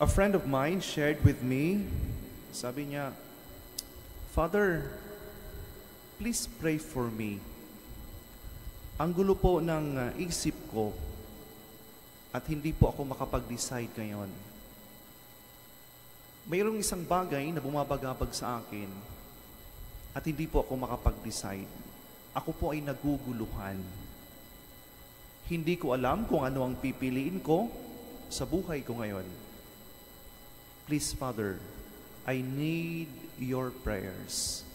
A friend of mine shared with me, sabi niya, Father, please pray for me. Ang gulo po ng isip ko at hindi po ako makapag-decide ngayon. Mayroong isang bagay na bumabagabag sa akin at hindi po ako makapag-decide. Ako po ay naguguluhan. Hindi ko alam kung ano ang pipiliin ko sa buhay ko ngayon. Please, Father, I need your prayers.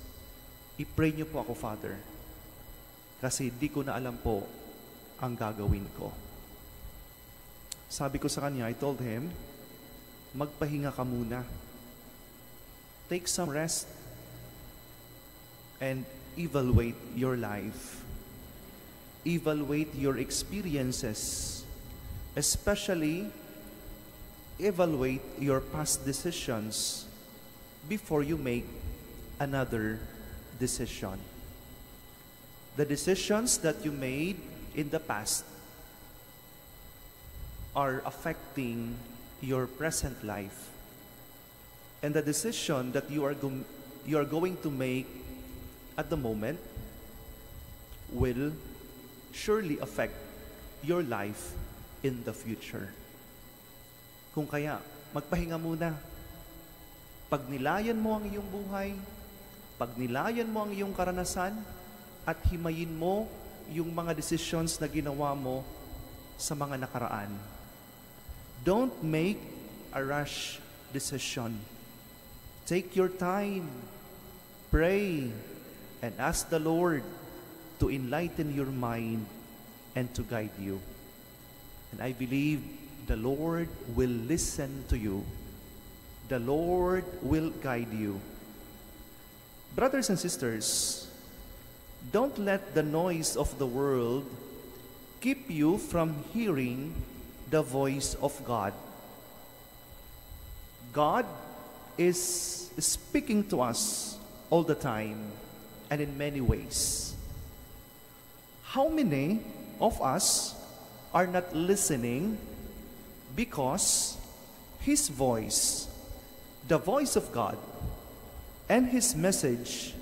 I-pray niyo po ako, Father, kasi di ko na alam po ang gagawin ko. Sabi ko sa kanya, I told him, magpahinga ka muna. Take some rest and evaluate your life. Evaluate your experiences, especially evaluate your past decisions before you make another decision. The decisions that you made in the past are affecting your present life. And the decision that you are going to make at the moment will surely affect your life in the future. Kung kaya, magpahinga muna. Pagnilayan mo ang iyong buhay, pagnilayan mo ang iyong karanasan, at himayin mo yung mga decisions na ginawa mo sa mga nakaraan. Don't make a rash decision. Take your time, pray, and ask the Lord to enlighten your mind and to guide you. And I believe the Lord will listen to you. The Lord will guide you. Brothers and sisters, don't let the noise of the world keep you from hearing the voice of God. God is speaking to us all the time and in many ways. How many of us are not listening because His voice, the voice of God, and His message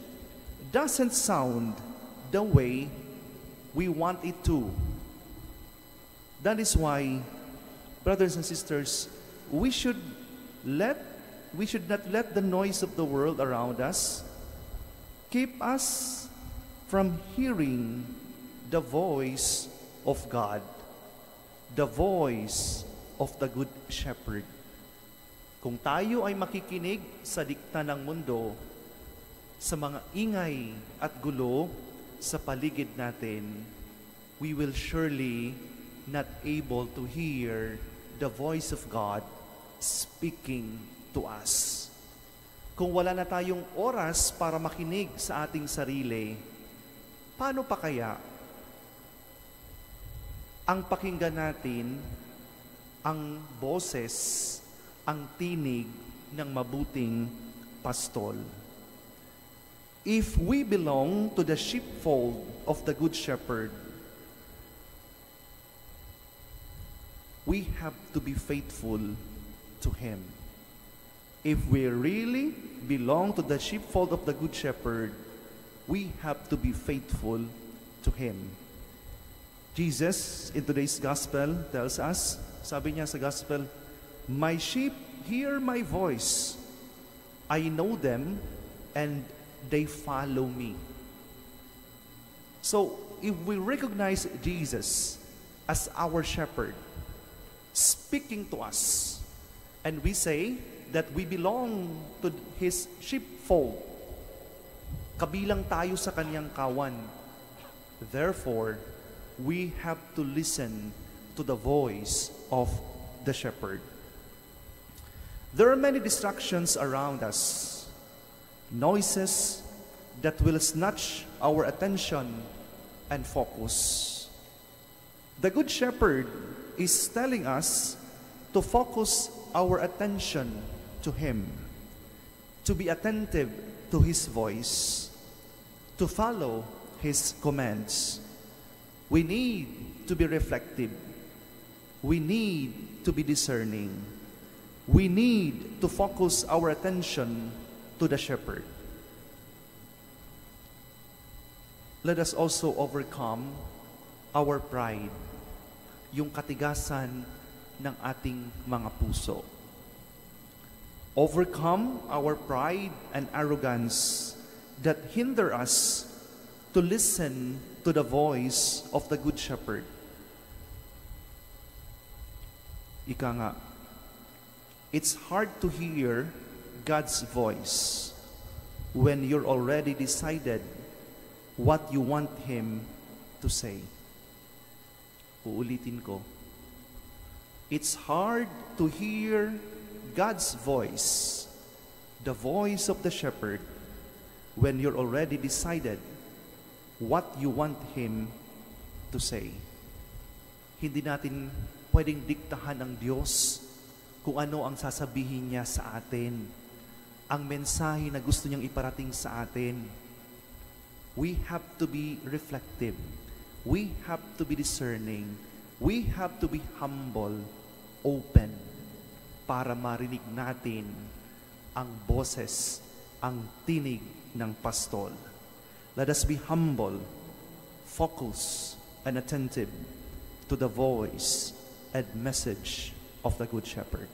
doesn't sound the way we want it to? That is why, brothers and sisters, we should not let the noise of the world around us keep us from hearing the voice of God, the voice of the Good Shepherd. Kung tayo ay makikinig sa dikta ng mundo, sa mga ingay at gulo sa paligid natin, we will surely not able to hear the voice of God speaking to us. Kung wala na tayong oras para makinig sa ating sarili, paano pa kaya ang pakinggan natin ang boses, ang tinig ng mabuting pastol? If we belong to the sheepfold of the Good Shepherd, we have to be faithful to Him. If we really belong to the sheepfold of the Good Shepherd, we have to be faithful to Him. Jesus, in today's gospel, tells us, sabi niya sa gospel, "My sheep hear my voice. I know them, and they follow me." So, if we recognize Jesus as our shepherd, speaking to us, and we say that we belong to His sheepfold, kabilang tayo sa Kanyang kawan, therefore, we have to listen to the voice of the shepherd. There are many distractions around us, noises that will snatch our attention and focus. The Good Shepherd is telling us to focus our attention to Him, to be attentive to His voice, to follow His commands. We need to be reflective. We need to be discerning. we need to focus our attention to the shepherd. Let us also overcome our pride, yung katigasan ng ating mga puso. Overcome our pride and arrogance that hinder us to listen to the voice of the Good Shepherd. Ika nga, it's hard to hear God's voice when you're already decided what you want Him to say. Uulitin ko. It's hard to hear God's voice, the voice of the shepherd, when you're already decided what you want Him to say. Hindi natin pwedeng diktahan ng Diyos kung ano ang sasabihin niya sa atin, ang mensahe na gusto niyang iparating sa atin. We have to be reflective. We have to be discerning. We have to be humble, open, para marinig natin ang boses, ang tinig ng pastol. Let us be humble, focused, and attentive to the voice and message of the Good Shepherd.